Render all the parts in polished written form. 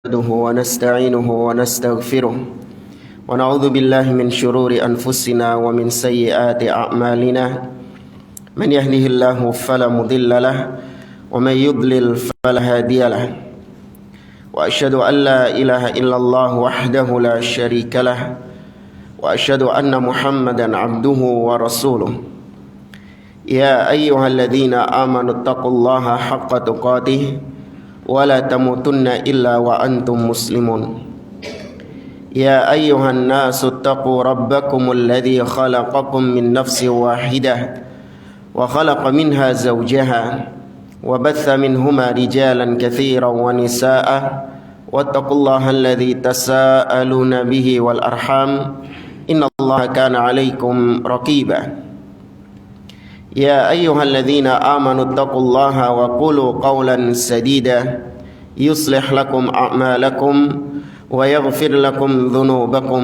نحمده ونستعينه ونستغفره ونعوذ بالله من شرور أنفسنا ومن سيئات أعمالنا من يهده الله فلا مضل له ومن يضلل فلا هادي له وأشهد أن لا إله إلا الله وحده لا شريك له وأشهد أن محمدا عبده ورسوله يا أيها الذين آمنوا اتقوا الله حق تقاته ولا تموتن إلا وأنتم مسلمون يا أيها الناس اتقوا ربكم الذي خلقكم من نفس واحدة وخلق منها زوجها وبث منهما رجالا كثيرا ونساء واتقوا الله الذي تساءلون به والأرحام إن الله كان عليكم رقيبا يا أيها الذين آمنوا اتقوا الله وقولوا قولا سديدا يصلح لكم أعمالكم ويغفر لكم ذنوبكم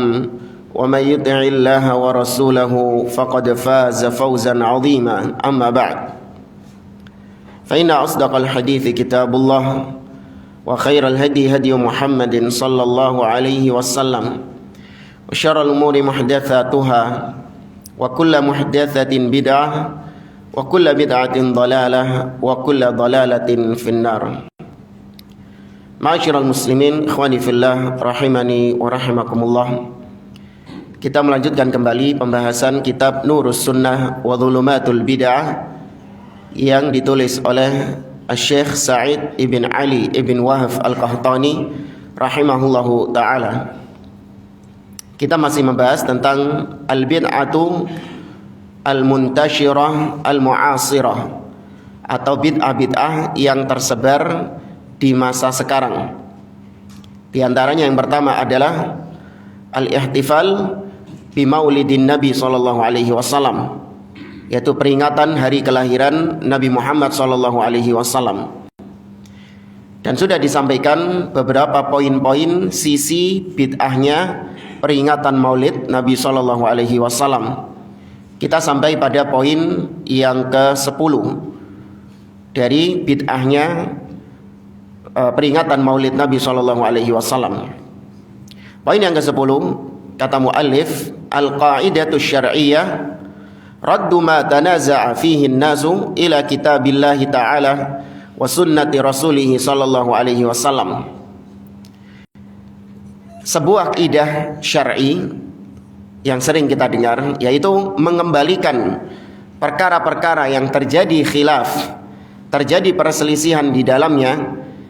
ومن يطع الله ورسوله فقد فاز فوزا عظيما أما بعد فإن أصدق الحديث كتاب الله وخير الهدي هدي محمد صلى الله عليه وسلم وشر الأمور محدثاتها وكل محدثة بدعة وكل بدعة ضلالة وكل ضلالة في النار. Ma'asyiral muslimin, ikhwani fillah, rahimani wa rahimakumullah. Kita melanjutkan kembali pembahasan kitab Nurus Sunnah wa Dhulumatul Bid'ah yang ditulis oleh Syekh Sa'id ibn Ali ibn Wahf Al-Qahtani rahimahullahu ta'ala. Kita masih membahas tentang al-bid'atu al-muntashirah al-mu'asirah atau bid'ah-bid'ah yang tersebar di masa sekarang. Di antaranya yang pertama adalah al-ihtifal bi maulidin Nabi sallallahu alaihi wasallam, yaitu peringatan hari kelahiran Nabi Muhammad sallallahu alaihi wasallam. Dan sudah disampaikan beberapa poin-poin sisi bid'ahnya peringatan Maulid Nabi sallallahu alaihi wasallam. Kita sampai pada poin yang ke-10 dari bid'ahnya peringatan Maulid Nabi sallallahu alaihi wasallam. Poin yang ke-10 kata muallif, al-qa'idatu syar'iyyah raddu ma tanaza'a fihi an-nasu ila kitabillahi ta'ala wa sunnati rasulih sallallahu alaihi wasallam. Sebuah kaidah syar'i yang sering kita dengar, yaitu mengembalikan perkara-perkara yang terjadi khilaf, terjadi perselisihan di dalamnya,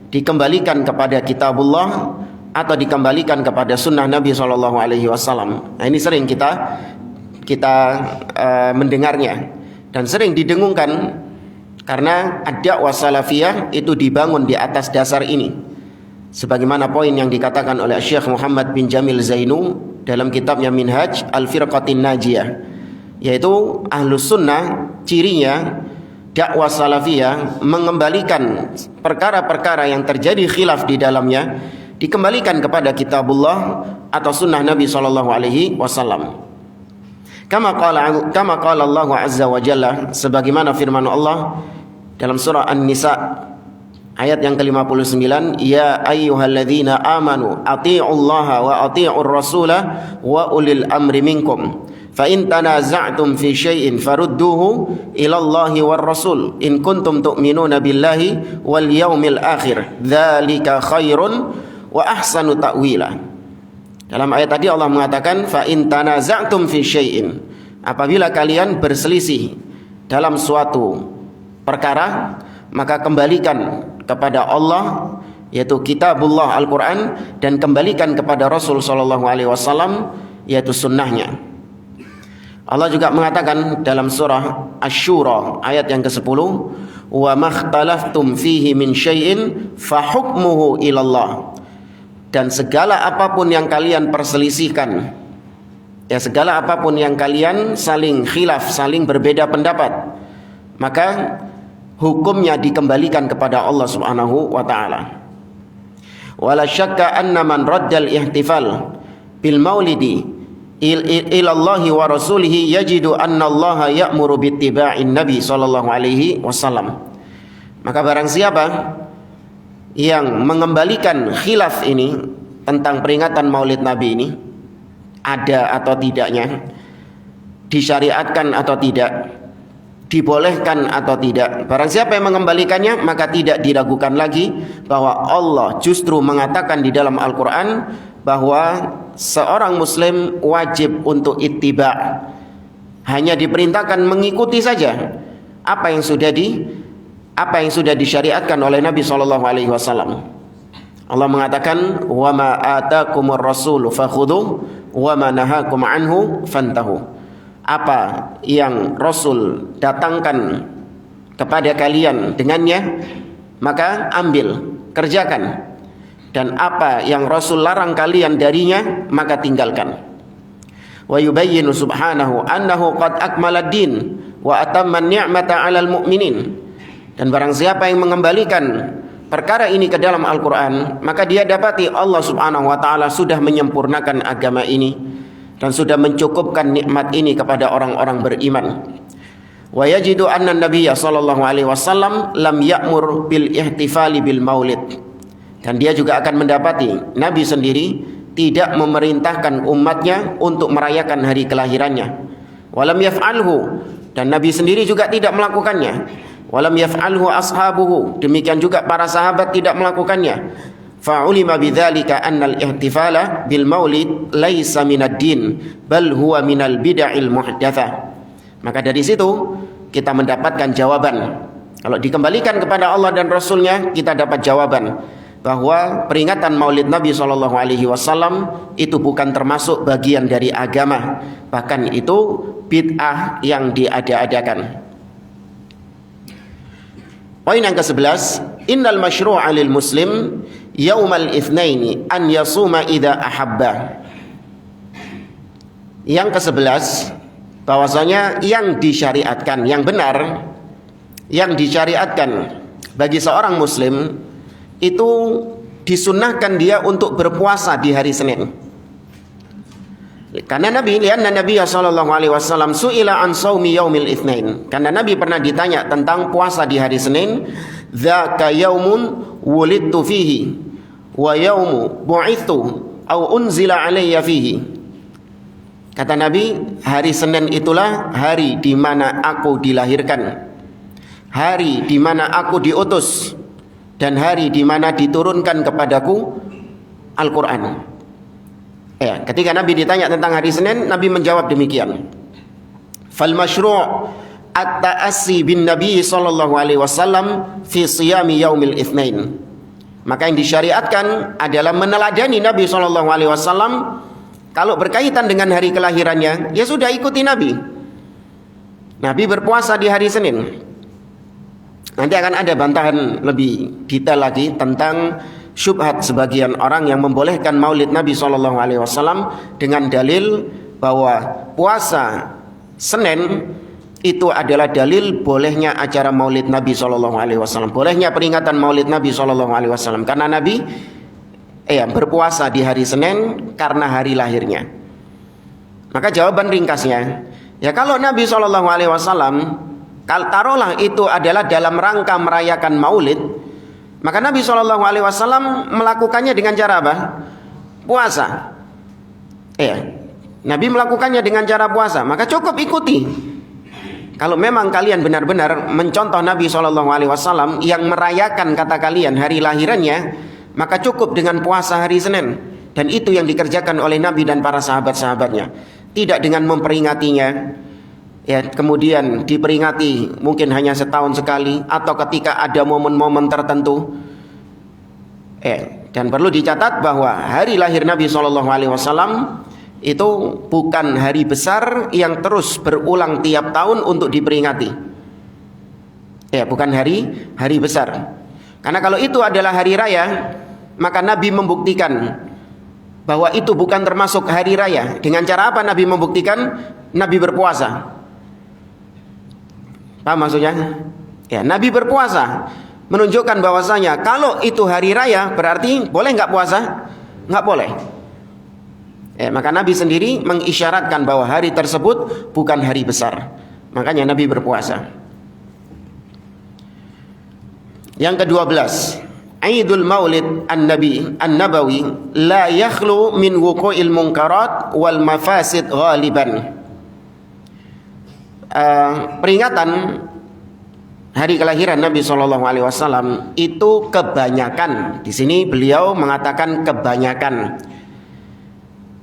dikembalikan kepada kitabullah atau dikembalikan kepada sunnah Nabi SAW. Nah, ini sering kita mendengarnya dan sering didengungkan, karena ad-da'wah salafiyah itu dibangun di atas dasar ini, sebagaimana poin yang dikatakan oleh Syekh Muhammad bin Jamil Zainu dalam kitabnya Minhaj Al-Firqatin Najiyah, yaitu Ahlus Sunnah cirinya dakwah salafiyah mengembalikan perkara-perkara yang terjadi khilaf di dalamnya, dikembalikan kepada kitabullah atau sunnah Nabi sallallahu alaihi wasallam. Kama qala Allah azza wa jalla, sebagaimana firman Allah dalam surah An-Nisa ayat yang ke-59, ya ayyuhalladzina amanu athi'ullaha wa athi'ur rasulah wa ulil amri minkum fa in tanaza'tum fi syai'in farudduhu ila Allahi war rasul in kuntum tu'minuna billahi wal yaumil akhir dzalika khairun wa ahsanu ta'wila. Dalam ayat tadi Allah mengatakan fa in tanaza'tum fi syai'in, apabila kalian berselisih dalam suatu perkara, maka kembalikan kepada Allah, yaitu kitabullah Al-Quran, dan kembalikan kepada Rasul sallallahu alaihi wasallam, yaitu sunnahnya. Allah juga mengatakan dalam surah Asy-Syura ayat yang ke-10, wa makhtalaftum fihi min syai'in fa hukmuhu ilallah, dan segala apapun yang kalian perselisihkan, ya segala apapun yang kalian saling khilaf, saling berbeda pendapat, maka hukumnya dikembalikan kepada Allah Subhanahu wa taala. Wala syakka anna man raddal ihtifal bil maulidi ila Allah wa rasulih yajidu anna Allah ya'muru bittiba'in nabi sallallahu alaihi wasallam. Maka barang siapa yang mengembalikan khilaf ini tentang peringatan Maulid Nabi ini, ada atau tidaknya, disyariatkan atau tidak, dibolehkan atau tidak. Barang siapa yang mengembalikannya, maka tidak diragukan lagi bahwa Allah justru mengatakan di dalam Al-Quran bahwa seorang muslim wajib untuk ittiba, hanya diperintahkan mengikuti saja apa yang sudah disyariatkan oleh Nabi SAW. Allah mengatakan, wa ma atakumur rasulu fakhudhu wa ma nahakum anhu fantahu. Apa yang Rasul datangkan kepada kalian dengannya, maka ambil, kerjakan. Dan apa yang Rasul larang kalian darinya, maka tinggalkan. Wa yubayyinu subhanahu annahu qad akmalad din wa atamma ni'mata 'alal mu'minin. Dan barang siapa yang mengembalikan perkara ini ke dalam Al-Quran, maka dia dapati Allah subhanahu wa ta'ala sudah menyempurnakan agama ini dan sudah mencukupkan nikmat ini kepada orang-orang beriman. Wa yajidu anna nabiyya sallallahu alaihi wasallam lam ya'mur bil ihtifali bil maulid. Dan dia juga akan mendapati Nabi sendiri tidak memerintahkan umatnya untuk merayakan hari kelahirannya. Walam yaf'alhu, dan Nabi sendiri juga tidak melakukannya. Walam yaf'alhu ashabuhu, demikian juga para sahabat tidak melakukannya. Fa'ulima bidzalika annal ihtifala bil maulid laisa minad din bal huwa minal bid'il muhdatsah. Maka dari situ kita mendapatkan jawaban. Kalau dikembalikan kepada Allah dan Rasulnya, kita dapat jawaban bahwa peringatan Maulid Nabi SAW itu bukan termasuk bagian dari agama, bahkan itu bid'ah yang diada-adakan. Poin yang ke-11, innal masyru'a lil muslim yaumal itsnaini an yasuma idza ahabba. Yang ke-11, bahwasanya yang disyariatkan, yang benar, yang disyariatkan bagi seorang muslim itu disunnahkan dia untuk berpuasa di hari Senin. Karena Nabi sallallahu alaihi wasallam su'ila an shaumi yaumil itsnain. Karena Nabi pernah ditanya tentang puasa di hari Senin, dzaka yaumun wulidtu fihi wa yaumu bu'ithu au unzila alayya fihi. Kata Nabi, hari Senin itulah hari di mana aku dilahirkan, hari di mana aku diutus, dan hari di mana diturunkan kepadaku Al-Quran. Ya, ketika Nabi ditanya tentang hari Senin, Nabi menjawab demikian. Fal masyru' at-ta'assi bin Nabi sallallahu alaihi wasallam fi siyami yaumil itsnain. Maka yang disyariatkan adalah meneladani Nabi sallallahu alaihi wasallam kalau berkaitan dengan hari kelahirannya, ya sudah ikuti Nabi. Nabi berpuasa di hari Senin. Nanti akan ada bantahan lebih detail lagi tentang syubhat sebagian orang yang membolehkan Maulid Nabi SAW dengan dalil bahwa puasa Senin itu adalah dalil bolehnya acara Maulid Nabi SAW, bolehnya peringatan Maulid Nabi SAW, karena Nabi berpuasa di hari Senin karena hari lahirnya. Maka jawaban ringkasnya, ya kalau Nabi SAW taruhlah itu adalah dalam rangka merayakan Maulid, maka Nabi SAW melakukannya dengan cara apa? Puasa. Nabi melakukannya dengan cara puasa, maka cukup ikuti. Kalau memang kalian benar-benar mencontoh Nabi SAW yang merayakan kata kalian hari lahirannya, maka cukup dengan puasa hari Senin. Dan itu yang dikerjakan oleh Nabi dan para sahabat-sahabatnya. Tidak dengan memperingatinya, ya kemudian diperingati mungkin hanya setahun sekali atau ketika ada momen-momen tertentu. Dan perlu dicatat bahwa hari lahir Nabi SAW itu bukan hari besar yang terus berulang tiap tahun untuk diperingati. Bukan hari besar. Karena kalau itu adalah hari raya, maka Nabi membuktikan bahwa itu bukan termasuk hari raya. Dengan cara apa Nabi membuktikan? Nabi berpuasa. Paham maksudnya? Nabi berpuasa menunjukkan bahwasanya kalau itu hari raya berarti boleh nggak puasa? Nggak boleh. Maka Nabi sendiri mengisyaratkan bahwa hari tersebut bukan hari besar. Makanya Nabi berpuasa. Yang ke-12, Aidul Maulid An-Nabawi la yakhlu min wuqu'il munkarat wal mafasid ghaliban. Peringatan hari kelahiran Nabi SAW itu kebanyakan. Di sini beliau mengatakan kebanyakan,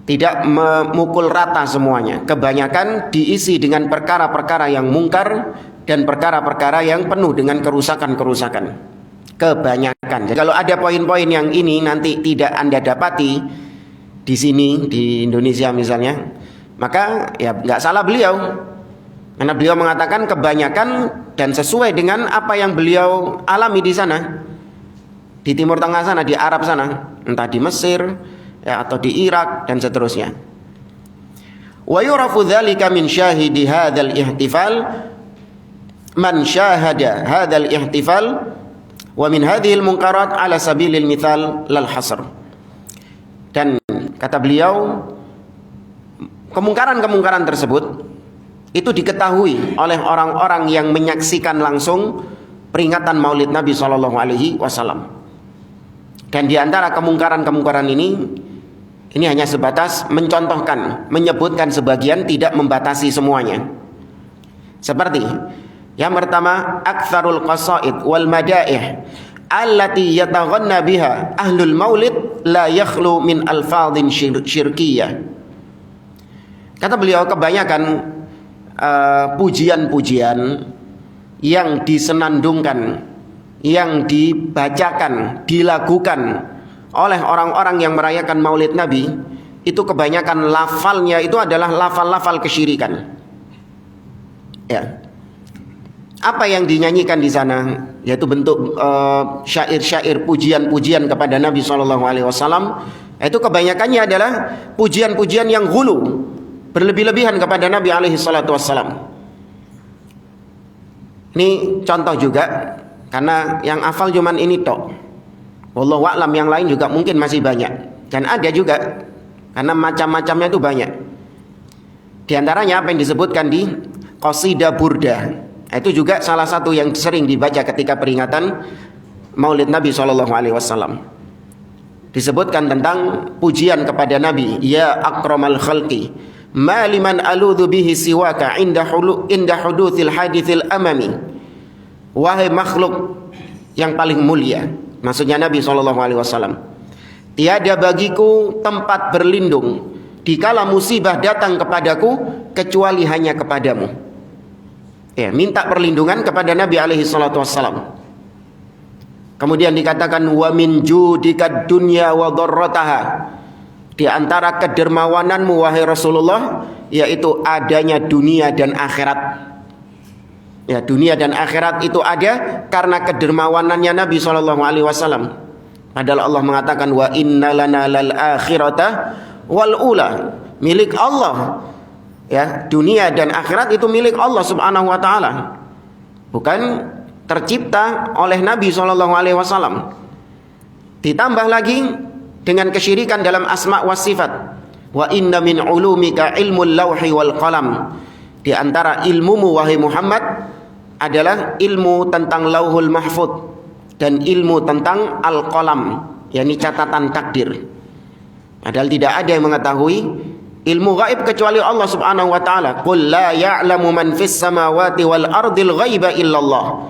tidak memukul rata semuanya. Kebanyakan diisi dengan perkara-perkara yang mungkar dan perkara-perkara yang penuh dengan kerusakan-kerusakan. Kebanyakan. Jadi kalau ada poin-poin yang ini nanti tidak Anda dapati di sini di Indonesia misalnya, maka ya nggak salah beliau, karena beliau mengatakan kebanyakan dan sesuai dengan apa yang beliau alami di sana, di Timur Tengah sana, di Arab sana, entah di Mesir ya, atau di Irak dan seterusnya. Wa yurafu dzalika min syahidi hadzal ihtifal man syahada hadzal ihtifal wa min hadhil munkarat ala sabilil mithal lal hasr. Dan kata beliau, kemungkaran-kemungkaran tersebut itu diketahui oleh orang-orang yang menyaksikan langsung peringatan Maulid Nabi SAW. Dan di antara kemungkaran-kemungkaran ini hanya sebatas mencontohkan, menyebutkan sebagian, tidak membatasi semuanya. Seperti yang pertama, aktsarul qasaid wal madaih allati yataghanna biha ahlul maulid la yakhlu min alfadhin syirkiyah. Kata beliau, kebanyakan pujian-pujian yang disenandungkan, yang dibacakan, dilakukan oleh orang-orang yang merayakan Maulid Nabi, itu kebanyakan lafalnya itu adalah lafal-lafal kesyirikan. Ya. Apa yang dinyanyikan di sana yaitu bentuk syair-syair, pujian-pujian kepada Nabi SAW. Itu kebanyakannya adalah pujian-pujian yang ghulu, berlebih-lebihan kepada Nabi SAW. Ini contoh juga, karena yang hafal cuman ini tok. Wallahu a'lam, yang lain juga mungkin masih banyak. Dan ada juga, karena macam-macamnya itu banyak. Di antaranya apa yang disebutkan di Qasidah Burdah. Itu juga salah satu yang sering dibaca ketika peringatan Maulid Nabi SAW. Disebutkan tentang pujian kepada Nabi, ya akramal khalqi ma liman aludhu bihi siwaka inda huduthil hadithil amami. Wahai makhluk yang paling mulia, maksudnya Nabi SAW, tiada bagiku tempat berlindung dikala musibah datang kepadaku kecuali hanya kepadamu. Ya, minta perlindungan kepada Nabi SAW. Kemudian dikatakan wa min judika dunya wa dharrataha. Di antara kedermawananmu wahai Rasulullah yaitu adanya dunia dan akhirat. Ya, dunia dan akhirat itu ada karena kedermawanannya Nabi SAW. Padahal Allah mengatakan wa inna lana lal akhirata wal ula. Milik Allah. Ya, dunia dan akhirat itu milik Allah Subhanahu wa taala. Bukan tercipta oleh Nabi SAW. Ditambah lagi dengan kesyirikan dalam asma wa sifat. Wa inna min ulumika ilmul lauhi wal qalam. Di antara ilmumu wahai Muhammad adalah ilmu tentang Lauhul Mahfuz dan ilmu tentang Al-Qalam, yakni catatan takdir. Padahal tidak ada yang mengetahui ilmu gaib kecuali Allah Subhanahu wa taala. Qul la ya'lamu man fis samawati wal ardil ghaiba illallah.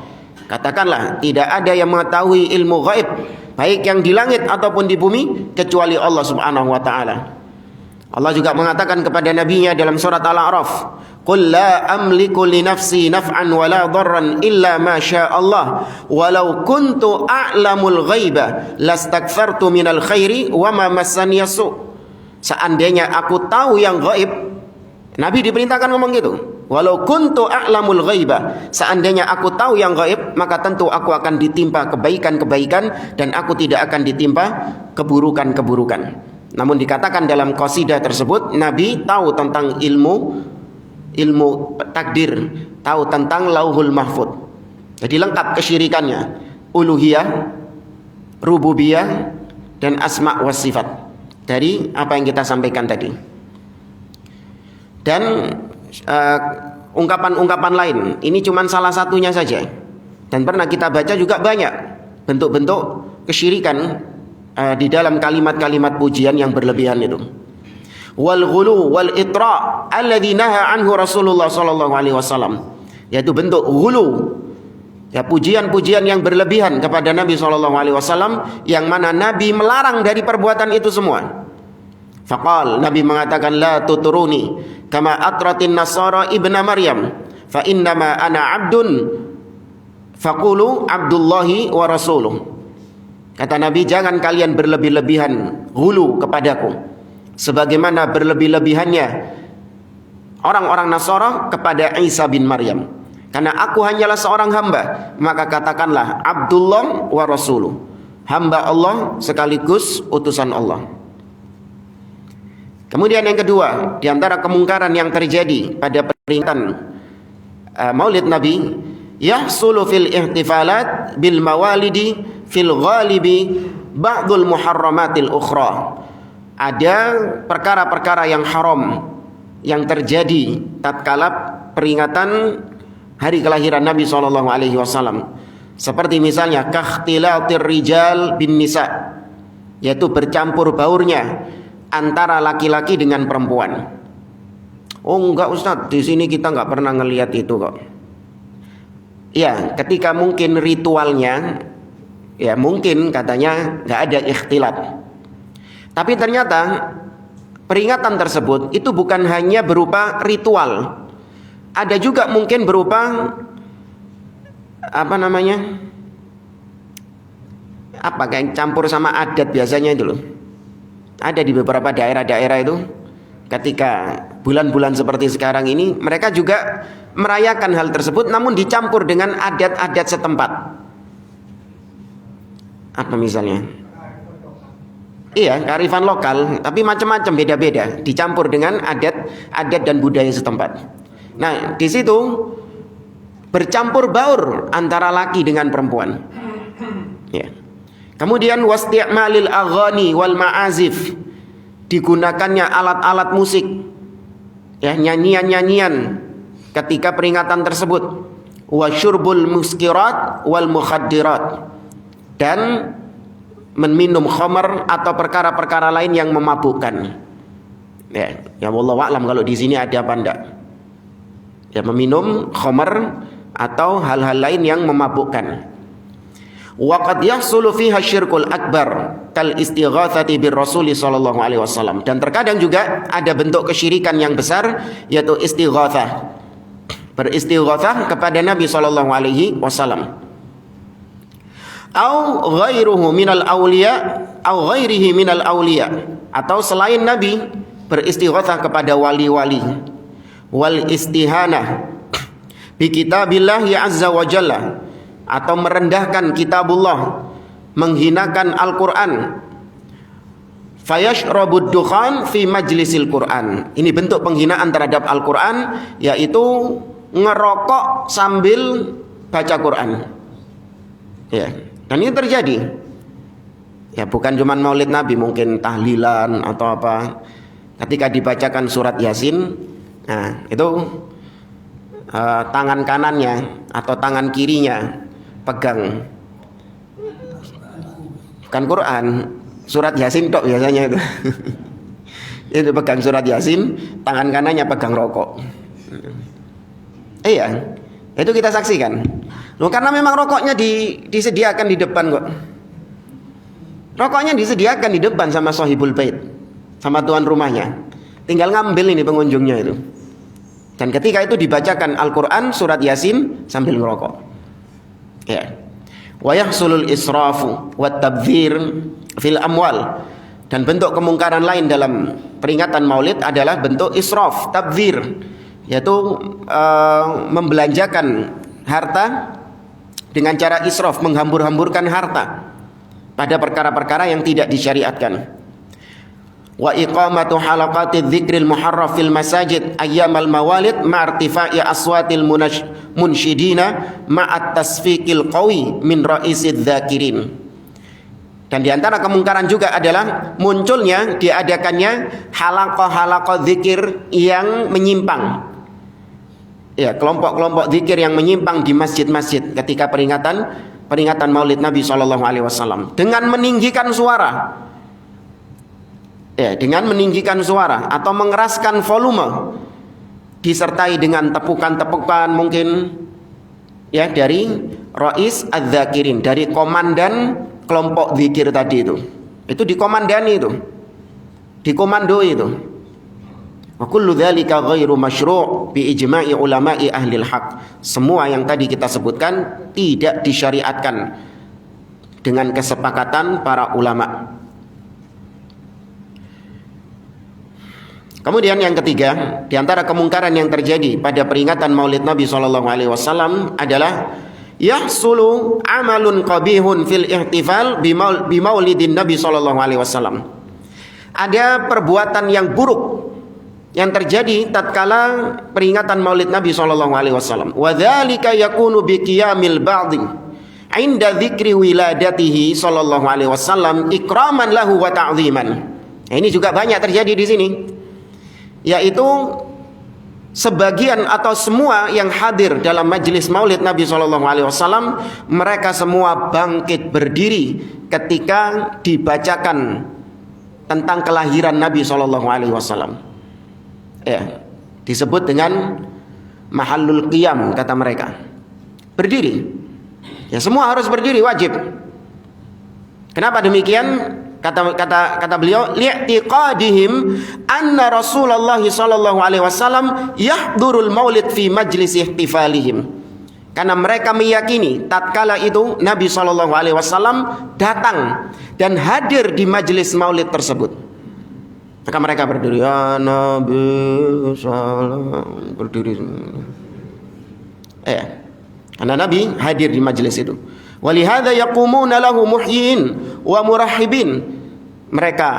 Katakanlah, tidak ada yang mengetahui ilmu gaib baik yang di langit ataupun di bumi kecuali Allah Subhanahu wa taala. Allah juga mengatakan kepada nabinya dalam surat Al-A'raf, "Qul la amliku li nafsi naf'an wa la dharran illa ma syaa Allah, walau kuntu a'lamul ghaiba lastakthartu minal khairi wa ma massani yasu." Seandainya aku tahu yang gaib, Nabi diperintahkan ngomong gitu. Walau kuntu a'lamul ghaiba, seandainya aku tahu yang gaib, maka tentu aku akan ditimpa kebaikan-kebaikan dan aku tidak akan ditimpa keburukan-keburukan. Namun dikatakan dalam qasidah tersebut, Nabi tahu tentang ilmu takdir, tahu tentang Lauhul Mahfuz. Jadi lengkap kesyirikannya, uluhiyah, rububiyah, dan asma wa sifat. Dari apa yang kita sampaikan tadi. Dan ungkapan-ungkapan lain, ini cuma salah satunya saja. Dan pernah kita baca juga banyak bentuk-bentuk kesyirikan di dalam kalimat-kalimat pujian yang berlebihan itu. Wal ghulu wal itra alladzi naha anhu Rasulullah sallallahu alaihi wasallam, yaitu bentuk ghulu, ya, pujian-pujian yang berlebihan kepada Nabi sallallahu alaihi wasallam yang mana Nabi melarang dari perbuatan itu semua. Faqal, Nabi mengatakan, la tuturuni kama atratin nasara ibna Maryam fa innama ana abdun faqulu abdullahi wa rasuluh. Kata Nabi, jangan kalian berlebih-lebihan hulu kepadaku sebagaimana berlebih-lebihannya orang-orang Nasara kepada Isa bin Maryam. Karena aku hanyalah seorang hamba, maka katakanlah Abdullah wa rasuluh, hamba Allah sekaligus utusan Allah. Kemudian yang kedua, di antara kemungkaran yang terjadi pada peringatan Maulid Nabi, yahsulu fil ihtifalat bil mawalidi fil ghalibi ba'dul muharramatil ukhra. Ada perkara-perkara yang haram yang terjadi tatkala peringatan hari kelahiran Nabi SAW, seperti misalnya kakhtilatir rijal bin nisa, yaitu bercampur baurnya antara laki-laki dengan perempuan. Oh enggak Ustaz, di sini kita enggak pernah ngelihat itu kok. Ya, ketika mungkin ritualnya, ya mungkin katanya enggak ada ikhtilat. Tapi ternyata peringatan tersebut itu bukan hanya berupa ritual, ada juga mungkin berupa kayak campur sama adat biasanya itu loh. Ada di beberapa daerah-daerah itu, ketika bulan-bulan seperti sekarang ini, mereka juga merayakan hal tersebut namun dicampur dengan adat-adat setempat. Apa misalnya? Iya, kearifan lokal, tapi macam-macam, beda-beda, dicampur dengan adat dan budaya setempat. Nah, di situ bercampur baur antara laki dengan perempuan. Ya. Kemudian wasti'malil aghani wal ma'azif, digunakannya alat-alat musik, ya, nyanyian-nyanyian ketika peringatan tersebut. Wasyurbul muskirat wal mukhaddirat, dan meminum khamar atau perkara-perkara lain yang memabukkan. Ya wallahu a'lam kalau di sini ada apa enggak. Ya, meminum khamar atau hal-hal lain yang memabukkan. Wa qad yahsulu fiha syirkul akbar kal istighatsati bir rasul sallallahu alaihi wasallam, dan terkadang juga ada bentuk kesyirikan yang besar, yaitu istighatsah, beristighatsah kepada Nabi sallallahu alaihi wasallam. Au ghairuhu minal auliya au ghairihi minal auliya, atau selain Nabi beristighatsah kepada wali-wali. Wal istihanah bi kitabillah azza wa jalla, atau merendahkan kitabullah, menghinakan Al-Qur'an. Fayashrabud dukhan fi majlisil Qur'an, ini bentuk penghinaan terhadap Al-Qur'an, yaitu ngerokok sambil baca Qur'an. Ya. Dan ini terjadi. Ya, bukan cuma Maulid Nabi, mungkin tahlilan atau apa. Ketika dibacakan surat Yasin, nah itu tangan kanannya atau tangan kirinya pegang, bukan Quran, surat Yasin tok biasanya itu. Itu pegang surat Yasin, tangan kanannya pegang rokok. Iya, itu kita saksikan. Loh, karena memang rokoknya disediakan di depan kok. Rokoknya disediakan di depan sama sahibul bait, sama tuan rumahnya. Tinggal ngambil ini pengunjungnya itu. Dan ketika itu dibacakan Al-Qur'an surat Yasin sambil ngerokok. Ya. Wa yahsulul israfu wat tabdzir fil amwal, dan bentuk kemungkaran lain dalam peringatan Maulid adalah bentuk israf, tabdzir, yaitu membelanjakan harta dengan cara israf, menghambur-hamburkan harta pada perkara-perkara yang tidak disyariatkan. Wa iqamatu halaqatidz dzikril muharraf fil masajid ayyamal mawalid ma'irtifa'i aswatil munsyidina ma'at tasfiqil qawi min ra'isidz dzakirin. Dan di antara kemungkaran juga adalah munculnya, diadakannya halaqah-halaqah zikir yang menyimpang. Ya, kelompok-kelompok zikir yang menyimpang di masjid-masjid ketika peringatan peringatan Maulid Nabi SAW dengan meninggikan suara. Ya, dengan meninggikan suara atau mengeraskan volume, disertai dengan tepukan-tepukan mungkin ya dari Rais Az-Zakirin, dari komandan kelompok zikir tadi itu dikomandani, itu dikomandoi itu. Wa kullu dzalika ghairu masyru' bi ijma'i ulama'i ahli al-haq. Semua yang tadi kita sebutkan tidak disyariatkan dengan kesepakatan para ulama. Kemudian yang ketiga, di antara kemungkaran yang terjadi pada peringatan Maulid Nabi SAW adalah yahsulu amalun qabihun fil ihtifal bi maulidin Nabi SAW. Ada perbuatan yang buruk yang terjadi tatkala peringatan Maulid Nabi SAW. Wa dzalika yakunu bi qiyamil ba'dhi 'inda dzikri wiladatihi sallallahu alaihi wasallam ikraman lahu wa ta'dhiman. Nah, ini juga banyak terjadi di sini, yaitu sebagian atau semua yang hadir dalam majelis Maulid Nabi SAW, mereka semua bangkit berdiri ketika dibacakan tentang kelahiran Nabi SAW. Ya, disebut dengan mahallul qiyam, kata mereka. Berdiri. Ya, semua harus berdiri, wajib. Kenapa demikian? Kata beliau, li'tiqadihim anna Rasulullah sallallahu alaihi wasallam yahdurul maulid fi majlis ihtifalihim. Karena mereka meyakini tatkala itu Nabi sallallahu alaihi wasallam datang dan hadir di majelis maulid tersebut. Maka mereka berdiri, ya Nabi salam, berdiri. Karena Nabi hadir di majelis itu. Walihada yaqumuna lahu muhyin wa murahhibin. Mereka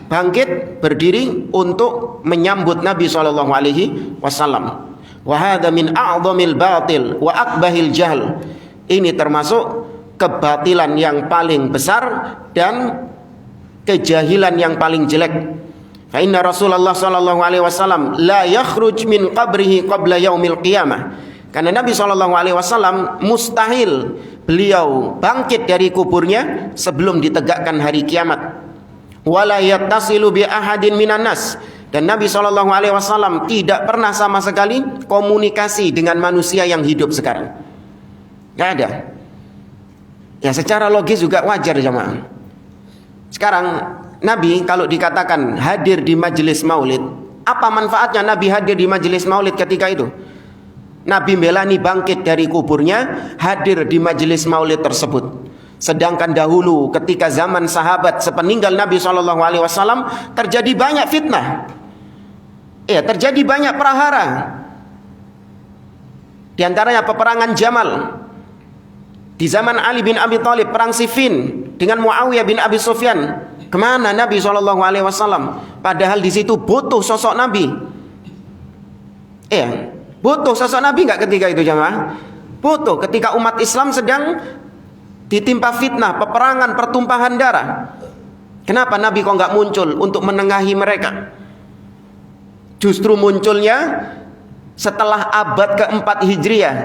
bangkit berdiri untuk menyambut Nabi sallallahu alaihi wasallam. Wa hadza min a'dhamil batil wa akbahil jahl. Ini termasuk kebatilan yang paling besar dan kejahilan yang paling jelek. Fa inna Rasulullah sallallahu alaihi wasallam la yakhruj min qabrihi qabla yaumil qiyamah. Karena Nabi sallallahu alaihi wasallam mustahil beliau bangkit dari kuburnya sebelum ditegakkan hari kiamat. Wala yattasilu bi ahadin minan nas. Dan Nabi sallallahu alaihi wasallam tidak pernah sama sekali komunikasi dengan manusia yang hidup sekarang. Enggak ada. Ya, secara logis juga wajar jemaah. Sekarang Nabi kalau dikatakan hadir di majelis maulid, apa manfaatnya Nabi hadir di majelis maulid ketika itu? Nabi melani bangkit dari kuburnya, hadir di majelis maulid tersebut. Sedangkan dahulu ketika zaman sahabat sepeninggal Nabi SAW terjadi banyak fitnah. Ya, terjadi banyak prahara. Di antaranya peperangan Jamal. Di zaman Ali bin Abi Thalib, perang Siffin dengan Muawiyah bin Abi Sufyan. Kemana Nabi SAW? Padahal di situ butuh sosok Nabi. Butuh sosok Nabi nggak ketika itu jemaah? Butuh ketika umat Islam sedang ditimpa fitnah, peperangan, pertumpahan darah. Kenapa Nabi kok nggak muncul untuk menengahi mereka? Justru munculnya setelah abad keempat Hijriah.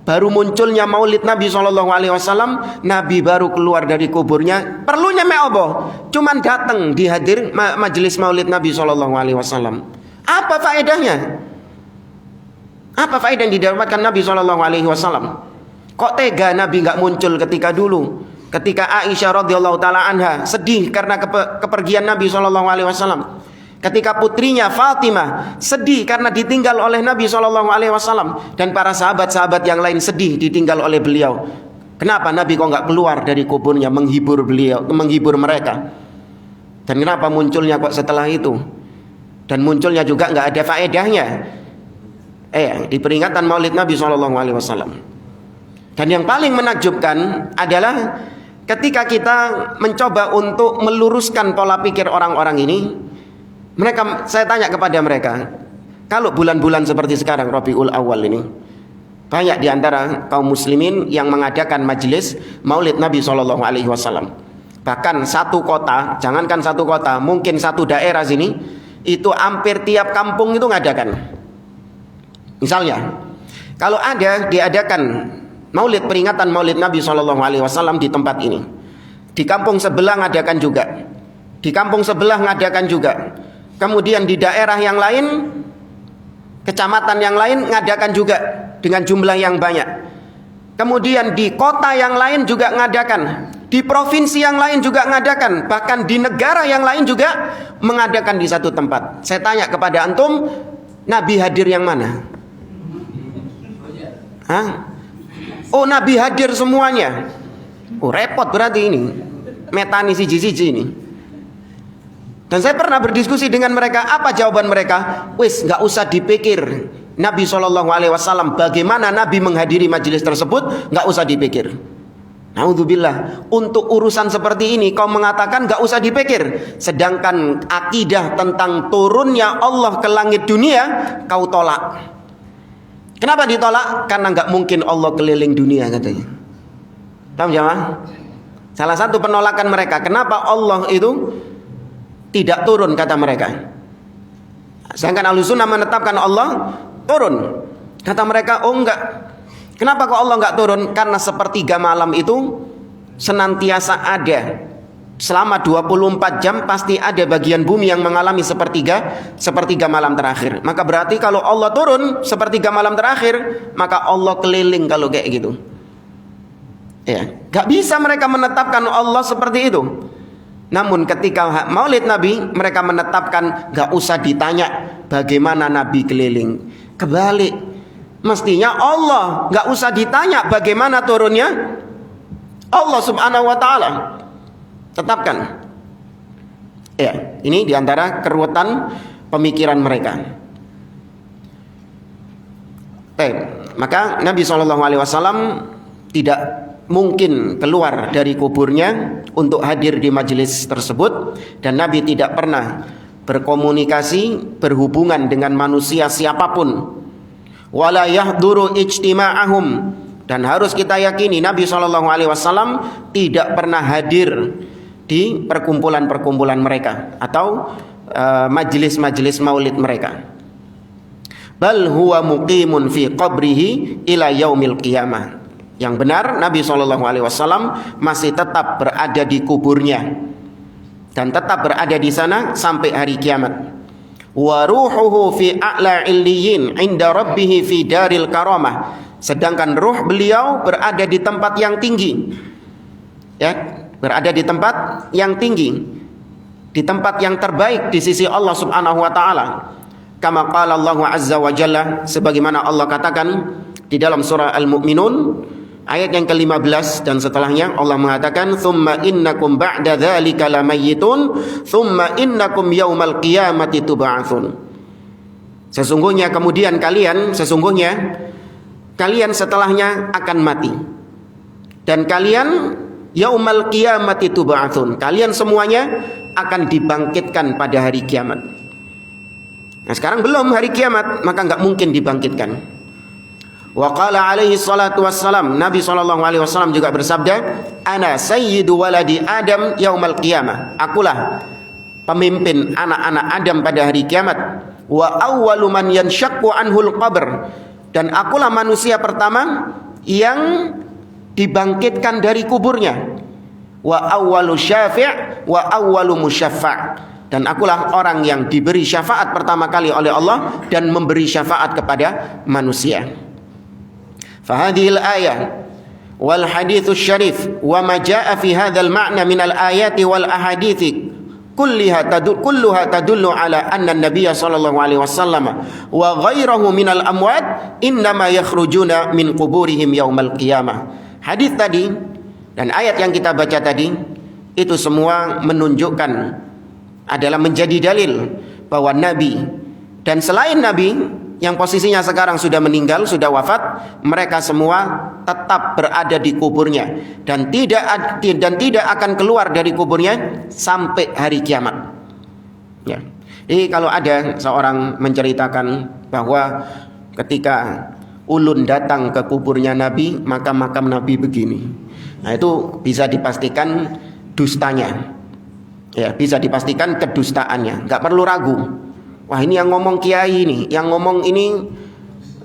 Baru munculnya maulid Nabi SAW, Nabi baru keluar dari kuburnya. Perlunya meoboh, cuman datang dihadir majelis maulid Nabi SAW. Apa faedahnya? Apa faedah yang didapatkan Nabi SAW? Kok tega Nabi nggak muncul ketika dulu? Ketika Aisyah radhiyallahu taala anha sedih karena kepergian Nabi SAW. Ketika putrinya Fatimah sedih karena ditinggal oleh Nabi SAW, dan para sahabat-sahabat yang lain sedih ditinggal oleh beliau. Kenapa Nabi kok nggak keluar dari kuburnya menghibur beliau, menghibur mereka? Dan kenapa munculnya kok setelah itu? Dan munculnya juga nggak ada faedahnya. Di peringatan Maulid Nabi SAW. Dan yang paling menakjubkan adalah ketika kita mencoba untuk meluruskan pola pikir orang-orang ini. Saya tanya kepada mereka, kalau bulan-bulan seperti sekarang Rabiul Awal ini, banyak di antara kaum muslimin yang mengadakan majelis Maulid Nabi SAW. Bahkan satu kota, jangankan satu kota, mungkin satu daerah sini, itu hampir tiap kampung itu ngadakan. Misalnya, kalau diadakan maulid, peringatan maulid Nabi SAW di tempat ini. Di kampung sebelah ngadakan juga. Di kampung sebelah ngadakan juga. Kemudian di daerah yang lain, kecamatan yang lain ngadakan juga dengan jumlah yang banyak. Kemudian di kota yang lain juga ngadakan. Di provinsi yang lain juga ngadakan. Bahkan di negara yang lain juga mengadakan di satu tempat. Saya tanya kepada antum, Nabi hadir yang mana? Hah? Oh, Nabi hadir semuanya. Oh, repot berarti ini. Metani siji-siji ini. Dan saya pernah berdiskusi dengan mereka. Apa jawaban mereka? Wis, gak usah dipikir Nabi SAW bagaimana Nabi menghadiri majelis tersebut, gak usah dipikir. Naudzubillah. Untuk urusan seperti ini kau mengatakan gak usah dipikir, sedangkan akidah tentang turunnya Allah ke langit dunia kau tolak. Kenapa ditolak? Karena gak mungkin Allah keliling dunia katanya. Paham jamaah? Salah satu penolakan mereka, kenapa Allah itu tidak turun, kata mereka. Sedangkan Ahlussunnah menetapkan Allah turun. Kata mereka, oh enggak. Kenapa kok Allah enggak turun? Karena sepertiga malam itu senantiasa ada. Selama 24 jam pasti ada bagian bumi yang mengalami sepertiga malam terakhir. Maka berarti kalau Allah turun sepertiga malam terakhir, maka Allah keliling kalau kayak gitu. Ya, enggak bisa mereka menetapkan Allah seperti itu. Namun ketika maulid Nabi, mereka menetapkan gak usah ditanya bagaimana Nabi keliling. Kebalik, mestinya Allah gak usah ditanya bagaimana turunnya Allah subhanahu wa ta'ala. Tetapkan. Ya, ini diantara keruwetan pemikiran mereka. Maka Nabi SAW tidak mungkin keluar dari kuburnya untuk hadir di majelis tersebut, dan Nabi tidak pernah berkomunikasi, berhubungan dengan manusia siapapun. Wala yahduru ijtima'ahum, dan harus kita yakini Nabi SAW tidak pernah hadir di perkumpulan-perkumpulan mereka atau majelis-majelis maulid mereka. Bal huwa muqimun fi qabrihi ila yaumil qiyamah. Yang benar, Nabi SAW masih tetap berada di kuburnya dan tetap berada di sana sampai hari kiamat. Wa ruhuhu fi a'la illiyin 'inda rabbih fi daril karamah. Sedangkan ruh beliau berada di tempat yang tinggi. Ya, berada di tempat yang tinggi, di tempat yang terbaik di sisi Allah Subhanahu wa taala. Kama qala Allah azza wa jalla, sebagaimana Allah katakan di dalam surah Al-Mu'minun ayat yang ke-15 dan setelahnya, Allah mengatakan, "Tsumma innakum ba'da dzalika lamayyitun, tsumma innakum yaumal qiyamati tub'atsun." Sesungguhnya kalian setelahnya akan mati. Dan kalian yaumal qiyamati tub'atsun. Kalian semuanya akan dibangkitkan pada hari kiamat. Nah, sekarang belum hari kiamat, maka enggak mungkin dibangkitkan. Wa qala alaihi salatu wassalam, Nabi SAW juga bersabda, ana sayyidu waladi Adam yaumal qiyamah. Akulah pemimpin anak-anak Adam pada hari kiamat. Wa awwalu man yanshaqqu anhul qabr, dan akulah manusia pertama yang dibangkitkan dari kuburnya. Wa awwalu syafi' wa awwalu musyaffa', dan akulah orang yang diberi syafaat pertama kali oleh Allah dan memberi syafaat kepada manusia. Fahadhil ayah wal hadithus syarif wa ma jaa fi hadzal ma'na min al ayati wal ahadithi kulluha tadullu ala anna an-nabiy sallallahu alaihi wasallam wa ghairahu min al amwat innama yakhrujuna min quburihim yaumal qiyamah. Hadis tadi dan ayat yang kita baca tadi itu semua menunjukkan, adalah menjadi dalil bahwa Nabi dan selain Nabi yang posisinya sekarang sudah meninggal, sudah wafat, mereka semua tetap berada di kuburnya dan tidak akan keluar dari kuburnya sampai hari kiamat. Ya. Jadi kalau ada seorang menceritakan bahwa ketika ulun datang ke kuburnya Nabi, maka makam Nabi begini, nah itu bisa dipastikan dustanya. Ya, bisa dipastikan kedustaannya, nggak perlu ragu. Wah, ini yang ngomong kiai ini, yang ngomong ini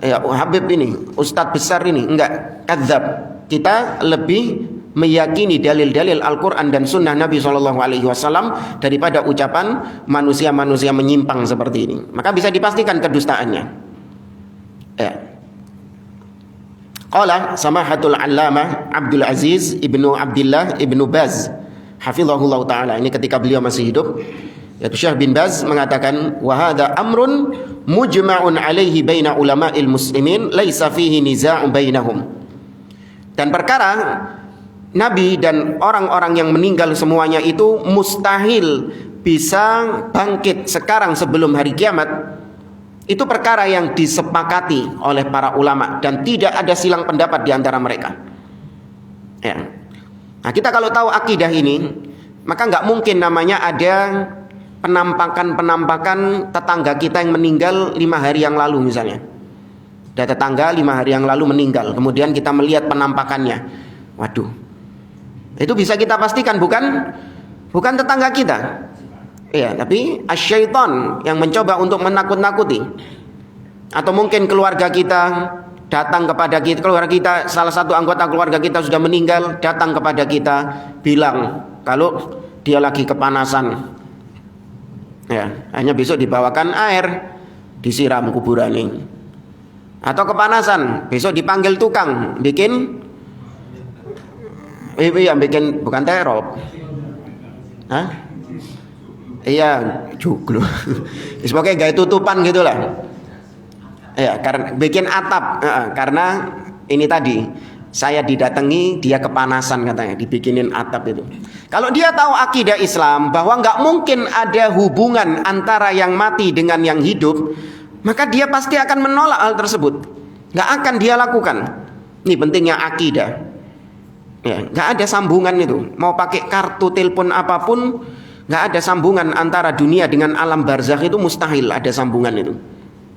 ya Habib ini, ustadz besar ini, enggak, kadzab. Kita lebih meyakini dalil-dalil Al-Quran dan Sunnah Nabi SAW daripada ucapan manusia-manusia menyimpang seperti ini. Maka bisa dipastikan kedustaannya. Ya. Qala Samahatul Allamah Abdul Aziz ibnu Abdullah ibnu Baz hafizahullah ta'ala. Ini ketika beliau masih hidup, yaitu Syekh bin Baz mengatakan, wa hadha amrun mujma'un alaihi baina ulama'il muslimin laisa fihi niza'un bainahum. Dan perkara Nabi dan orang-orang yang meninggal semuanya itu mustahil bisa bangkit sekarang sebelum hari kiamat. Itu perkara yang disepakati oleh para ulama dan tidak ada silang pendapat di antara mereka. Ya. Nah, kita kalau tahu akidah ini, maka nggak mungkin namanya ada penampakan tetangga kita yang meninggal 5 hari yang lalu misalnya. Ada tetangga 5 hari yang lalu meninggal, kemudian kita melihat penampakannya. Waduh, itu bisa kita pastikan bukan tetangga kita. Ya, tapi asyaiton yang mencoba untuk menakut-nakuti. Atau mungkin keluarga kita datang kepada kita, keluarga kita, salah satu anggota keluarga kita sudah meninggal, datang kepada kita bilang kalau dia lagi kepanasan. Ya, hanya besok dibawakan air, disiram kuburan ini. Atau kepanasan, besok dipanggil tukang bikin bukan terop. Hah? Iya, juglo. Sebagai gaya tutupan gitulah. Ya, karena bikin atap, karena ini tadi saya didatangi, dia kepanasan katanya, dibikinin atap itu. Kalau dia tahu akidah Islam bahwa nggak mungkin ada hubungan antara yang mati dengan yang hidup, maka dia pasti akan menolak hal tersebut. Nggak akan dia lakukan. Ini pentingnya akidah. Ya, nggak ada sambungan itu. Mau pakai kartu telepon apapun, nggak ada sambungan antara dunia dengan alam barzakh, itu mustahil ada sambungan itu.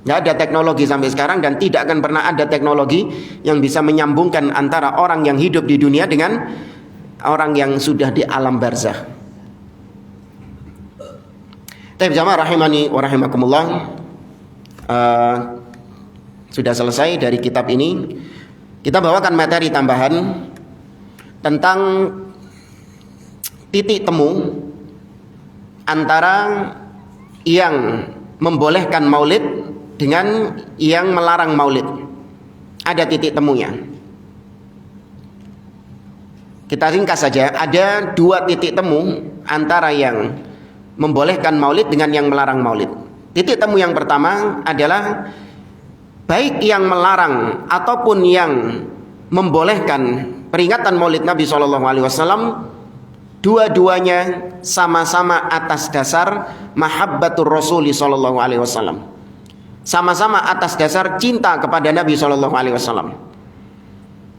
Nggak ada teknologi sampai sekarang dan tidak akan pernah ada teknologi yang bisa menyambungkan antara orang yang hidup di dunia dengan orang yang sudah di alam barzakh. Taib jamaah rahimani wa rahimakumullah. Sudah selesai dari kitab ini. Kita bawakan materi tambahan tentang titik temu antara yang membolehkan maulid dengan yang melarang maulid. Ada titik temunya. Kita ringkas saja, ada 2 titik temu antara yang membolehkan maulid dengan yang melarang maulid. Titik temu yang pertama adalah baik yang melarang ataupun yang membolehkan peringatan maulid Nabi SAW, dua-duanya sama-sama atas dasar mahabbatur Rasuli SAW. Sama-sama atas dasar cinta kepada Nabi SAW.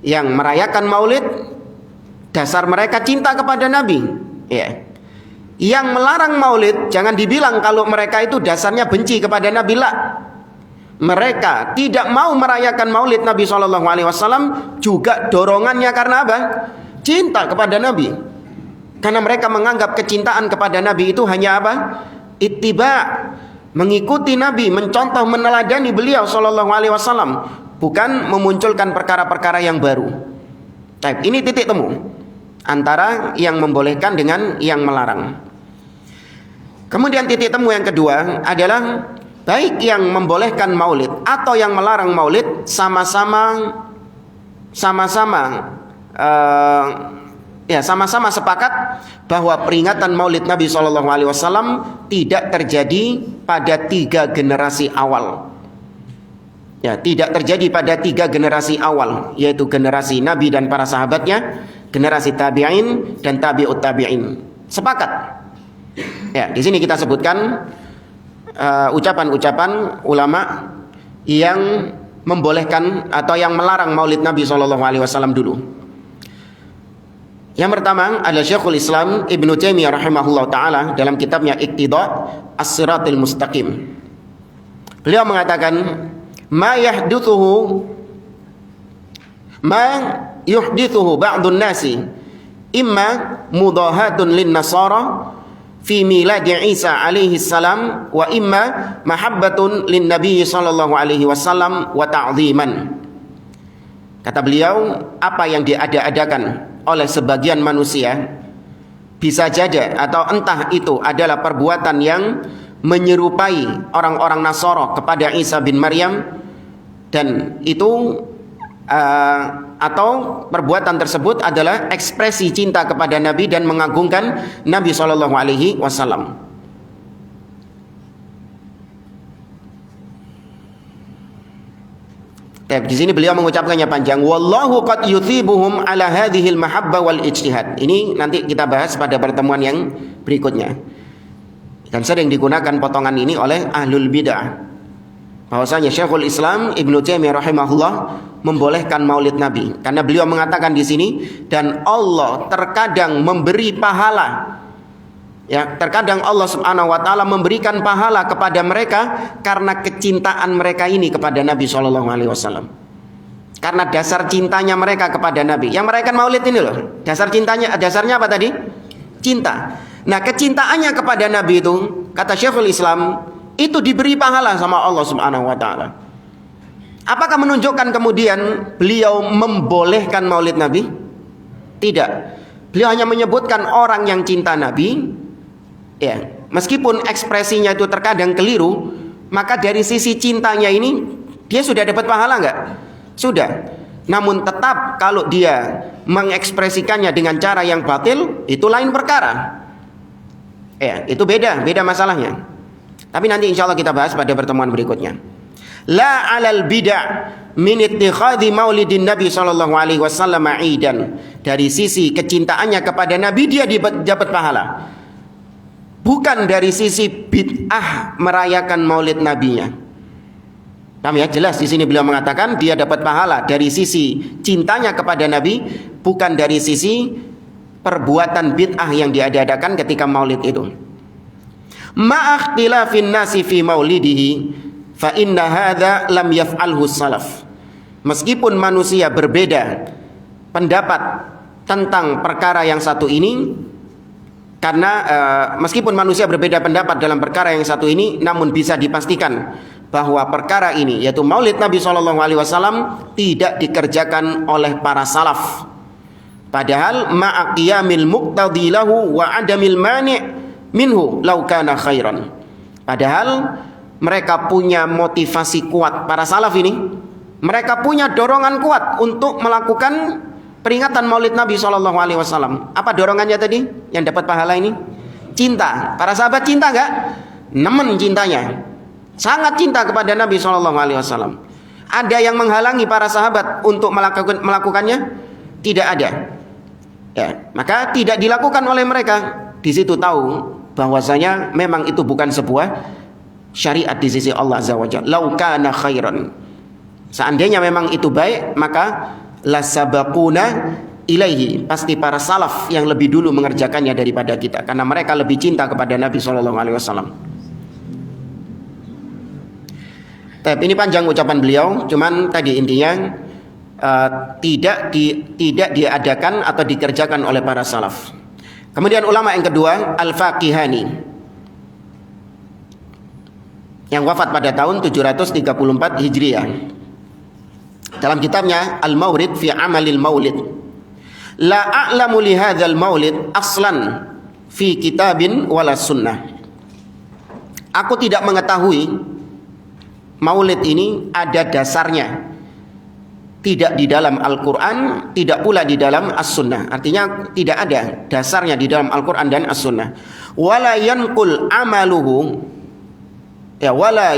Yang merayakan maulid, dasar mereka cinta kepada Nabi. Ya. Yang melarang maulid, jangan dibilang kalau mereka itu dasarnya benci kepada Nabi. Lah. Mereka tidak mau merayakan maulid Nabi SAW juga dorongannya karena apa? Cinta kepada Nabi. Karena mereka menganggap kecintaan kepada Nabi itu hanya apa? Ittiba, mengikuti Nabi, mencontoh, meneladani beliau SAW, bukan memunculkan perkara-perkara yang baru. Baik, ini titik temu antara yang membolehkan dengan yang melarang. Kemudian titik temu yang kedua adalah baik yang membolehkan maulid atau yang melarang maulid sama-sama sepakat bahwa peringatan maulid Nabi SAW tidak terjadi pada 3 generasi awal. Ya, tidak terjadi pada 3 generasi awal, yaitu generasi Nabi dan para sahabatnya, generasi tabi'in dan tabi'ut tabi'in. Sepakat. Ya, di sini kita sebutkan ucapan-ucapan ulama yang membolehkan atau yang melarang maulid Nabi SAW dulu. Yang pertama adalah Syekhul Islam Ibnu Taimiyah rahimahullah ta'ala dalam kitabnya Iqtida' As-Siratil Mustaqim. Beliau mengatakan, ma yuhdithuhu ba'dun nasi imma mudahatun lin nasara fi miladi Isa alaihi salam wa imma mahabbatun lin nabi sallallahu alaihi wasallam wa ta'dhiman. Kata beliau, apa yang diada-adakan oleh sebagian manusia bisa saja atau entah itu adalah perbuatan yang menyerupai orang-orang Nasara kepada Isa bin Maryam, dan itu atau perbuatan tersebut adalah ekspresi cinta kepada Nabi dan mengagungkan Nabi Shallallahu Alaihi Wasallam. Di sini beliau mengucapkannya panjang. Wallahu qad yuthibuhum ala hadhil mahabbah wal ijtihad. Ini nanti kita bahas pada pertemuan yang berikutnya. Dan sering digunakan potongan ini oleh ahlul bid'ah. Bahwasanya Syekhul Islam Ibnu Taimiyah rahimahullah membolehkan maulid Nabi karena beliau mengatakan di sini, dan Allah terkadang memberi pahala, ya, terkadang Allah Subhanahu wa taala memberikan pahala kepada mereka karena kecintaan mereka ini kepada Nabi sallallahu alaihi wasallam. Karena dasar cintanya mereka kepada Nabi. Yang merayakan maulid ini loh, dasarnya apa tadi? Cinta. Nah, kecintaannya kepada Nabi itu, kata Syekhul Islam, itu diberi pahala sama Allah Subhanahu wa taala. Apakah menunjukkan kemudian beliau membolehkan maulid Nabi? Tidak. Beliau hanya menyebutkan orang yang cinta Nabi, ya, meskipun ekspresinya itu terkadang keliru, maka dari sisi cintanya ini dia sudah dapat pahala enggak? Sudah. Namun tetap kalau dia mengekspresikannya dengan cara yang batil, itu lain perkara. Ya, itu beda masalahnya. Tapi nanti insya Allah kita bahas pada pertemuan berikutnya. La alal bid'ah min ittikhadhi maulidin Nabi sallallahu alaihi wasallam aidan. Dari sisi kecintaannya kepada Nabi dia dapat pahala. Bukan dari sisi bid'ah merayakan maulid nabinya. Paham ya? Jelas di sini beliau mengatakan dia dapat pahala dari sisi cintanya kepada Nabi, bukan dari sisi perbuatan bid'ah yang diadakan ketika maulid itu. Ma'akhtilafin nasi fi maulidihi fa inna hadza lam yaf'alhu salaf. Meskipun manusia berbeda pendapat tentang perkara yang satu ini, karena meskipun manusia berbeda pendapat dalam perkara yang satu ini, namun bisa dipastikan bahwa perkara ini, yaitu maulid Nabi SAW, tidak dikerjakan oleh para salaf. Padahal ma'aqiyamil muqtadi lahu wa adamil mani' minhu law kana khairan. Padahal mereka punya motivasi kuat, para salaf ini, mereka punya dorongan kuat untuk melakukan peringatan maulid Nabi SAW. Apa dorongannya tadi yang dapat pahala ini? Cinta. Para sahabat cinta enggak? Nemen cintanya, sangat cinta kepada Nabi SAW. Ada yang menghalangi para sahabat untuk melakukannya? Tidak ada. Ya, maka tidak dilakukan oleh mereka. Di situ tahu bahwasanya memang itu bukan sebuah syariat di sisi Allah Azza wa Jalla. Lau kana khairan. Seandainya memang itu baik, maka lasabaquna ilaihi. Pasti para salaf yang lebih dulu mengerjakannya daripada kita, karena mereka lebih cinta kepada Nabi SAW. Tapi ini panjang ucapan beliau, cuman tadi intinya tidak diadakan atau dikerjakan oleh para salaf. Kemudian ulama yang kedua, Al-Faqihani, yang wafat pada tahun 734 Hijriah. Dalam kitabnya Al-Mawrid fi Amalil Maulid, la a'lamu li hadzal maulid aslan fi kitabin wala sunnah. Aku tidak mengetahui maulid ini ada dasarnya, tidak di dalam Al-Quran, tidak pula di dalam As-Sunnah. Artinya tidak ada dasarnya di dalam Al-Quran dan As-Sunnah. Wala yanqul amaluhu, ya, wala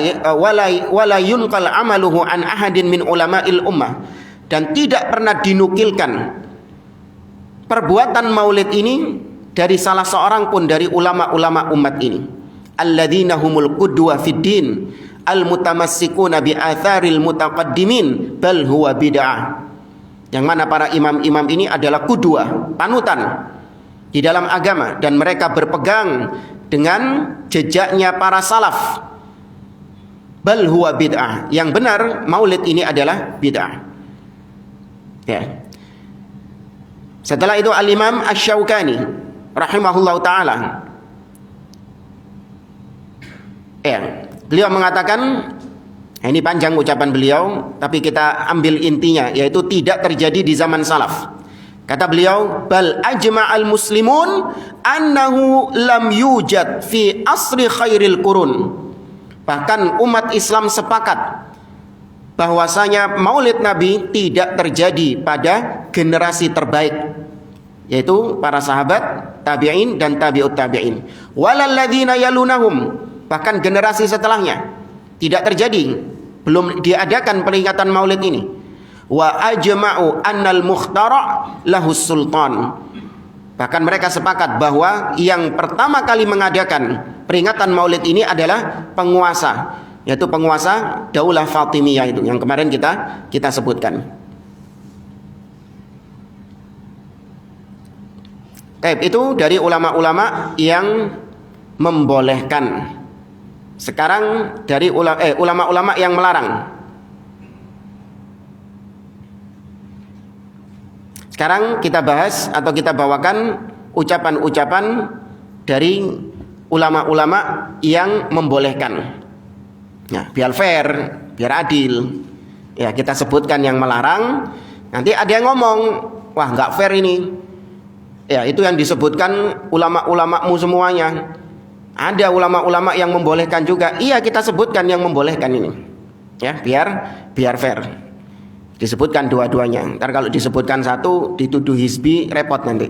yunqal amaluhu an ahadin min ulama'il ummah. Dan tidak pernah dinukilkan perbuatan maulid ini dari salah seorang pun dari ulama-ulama umat ini. Alladzina humul qudwa fid din al-mutamassikuna bi atharil mutaqaddimin bal huwa bid'ah. Yang mana para imam-imam ini adalah qudwah, panutan di dalam agama, dan mereka berpegang dengan jejaknya para salaf. Bal huwa bid'ah. Yang benar maulid ini adalah bid'ah. Ya. Setelah itu Al-Imam Asy-Syaukani rahimahullahu taala Beliau mengatakan, ini panjang ucapan beliau, tapi kita ambil intinya, yaitu tidak terjadi di zaman salaf. Kata beliau, bal ajma'al muslimun annahu lam yujad fi asri khairil qurun. Bahkan umat Islam sepakat bahwasanya maulid Nabi tidak terjadi pada generasi terbaik, yaitu para sahabat, tabi'in dan tabi'ut tabi'in. Walal ladzina yalunahum, bahkan generasi setelahnya tidak terjadi, belum diadakan peringatan maulid ini. Wa ajma'u annal mukhtara' lahus sultan. Bahkan mereka sepakat bahwa yang pertama kali mengadakan peringatan maulid ini adalah penguasa, yaitu penguasa Daulah Fatimiyah itu yang kemarin kita sebutkan. Itu dari ulama-ulama yang membolehkan. Sekarang dari ulama-ulama yang melarang. Sekarang kita bahas atau kita bawakan ucapan-ucapan dari ulama-ulama yang membolehkan. Nah, biar fair, biar adil. Ya, kita sebutkan yang melarang. Nanti ada yang ngomong, wah nggak fair ini. Ya, itu yang disebutkan ulama-ulamamu semuanya. Ada ulama-ulama yang membolehkan juga. Iya, kita sebutkan yang membolehkan ini. Ya, biar fair. Disebutkan dua-duanya. Ntar kalau disebutkan satu dituduh hizbi, repot nanti.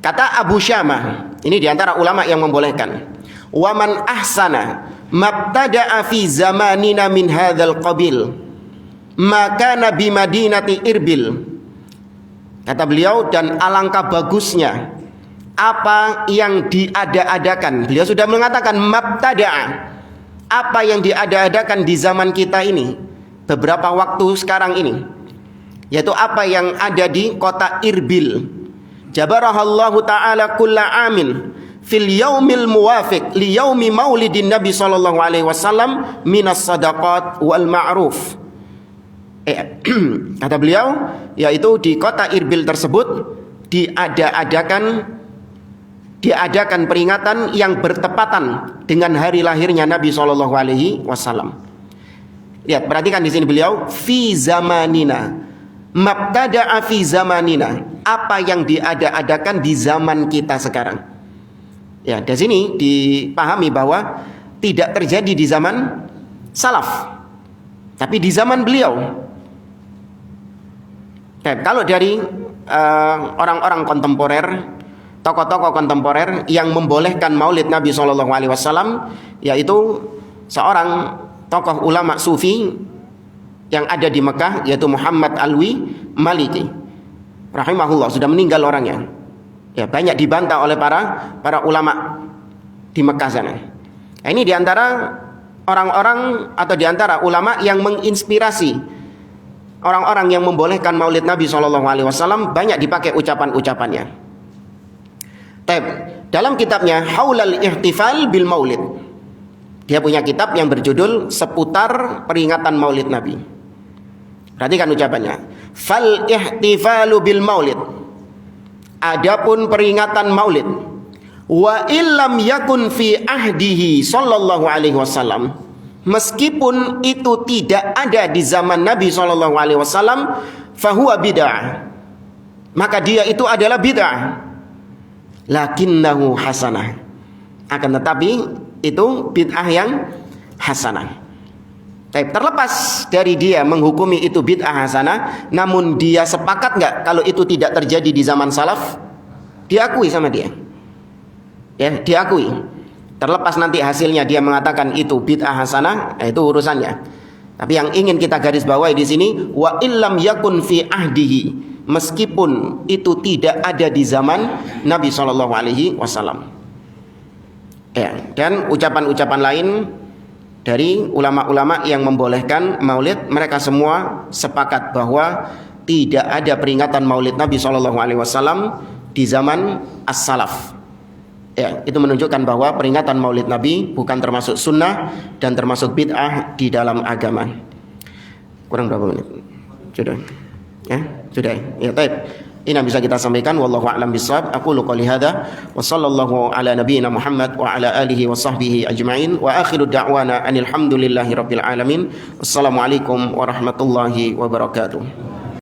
Kata Abu Syamah, ini diantara ulama yang membolehkan. Waman ahsana mabtada'a fi zamanina min hadzal qabil maka nabi Madinati Irbil. Kata beliau, dan alangkah bagusnya apa yang diada-adakan. Beliau sudah mengatakan mabtada'a, apa yang diada-adakan di zaman kita ini, beberapa waktu sekarang ini, yaitu apa yang ada di kota Irbil. Jabarahallahu ta'ala kulla amin fil yaumil muwafiq li yaumi maulidin Nabi sallallahu alaihi wasallam minas sadaqat wal ma'ruf. Kata beliau, yaitu di kota Irbil tersebut diadakan peringatan yang bertepatan dengan hari lahirnya Nabi sallallahu alaihi wasallam. Lihat, perhatikan di sini beliau, fi zamanina, mabtada'a fi zamanina, apa yang diada-adakan di zaman kita sekarang. Ya, dari sini dipahami bahwa tidak terjadi di zaman salaf, tapi di zaman beliau. Kalau dari orang-orang kontemporer, tokoh-tokoh kontemporer yang membolehkan maulid Nabi SAW, yaitu seorang tokoh ulama sufi yang ada di Mekah, yaitu Muhammad Alwi Maliki rahimahullah, sudah meninggal orangnya. Ya, banyak dibantah oleh para ulama di Mekah sana. Ini diantara orang-orang atau diantara ulama yang menginspirasi orang-orang yang membolehkan maulid Nabi SAW, banyak dipakai ucapan-ucapannya. Dalam kitabnya Haulal Ihtifal bil Maulid, dia punya kitab yang berjudul seputar peringatan maulid Nabi. Perhatikan ucapannya. Fal ihtifalu bil maulid, adapun peringatan maulid, wa illam yakun fi ahdihi sallallahu alaihi wasallam, meskipun itu tidak ada di zaman Nabi sallallahu alaihi wasallam, fahuwa bid'ah, maka dia itu adalah bid'ah. Lakinnahu hasanah, akan tetapi itu bid'ah yang hasanah. Terlepas dari dia menghukumi itu bid'ah hasanah, namun dia sepakat nggak kalau itu tidak terjadi di zaman salaf? Diakui sama dia. Ya, diakui. Terlepas nanti hasilnya dia mengatakan itu bid'ah hasanah, itu urusannya. Tapi yang ingin kita garis bawahi di sini, wa illam yakun fi ahdihi, meskipun itu tidak ada di zaman Nabi sallallahu alaihi wasallam. Ya, dan ucapan-ucapan lain dari ulama-ulama yang membolehkan maulid, mereka semua sepakat bahwa tidak ada peringatan maulid Nabi sallallahu alaihi wasallam di zaman as-salaf. Ya, itu menunjukkan bahwa peringatan maulid Nabi bukan termasuk sunnah dan termasuk bid'ah di dalam agama. Kurang berapa menit? Sudah. Ya, sudah. Ya, baik. Ini yang bisa kita sampaikan, wallahu a'lam bishawab. Aqulu qouli hadza wa sallallahu ala nabiyyina Muhammad wa ala alihi wa sahbihi ajma'in wa akhiru da'wana anil hamdulillahi rabbil alamin. Wassalamualaikum warahmatullahi wabarakatuh.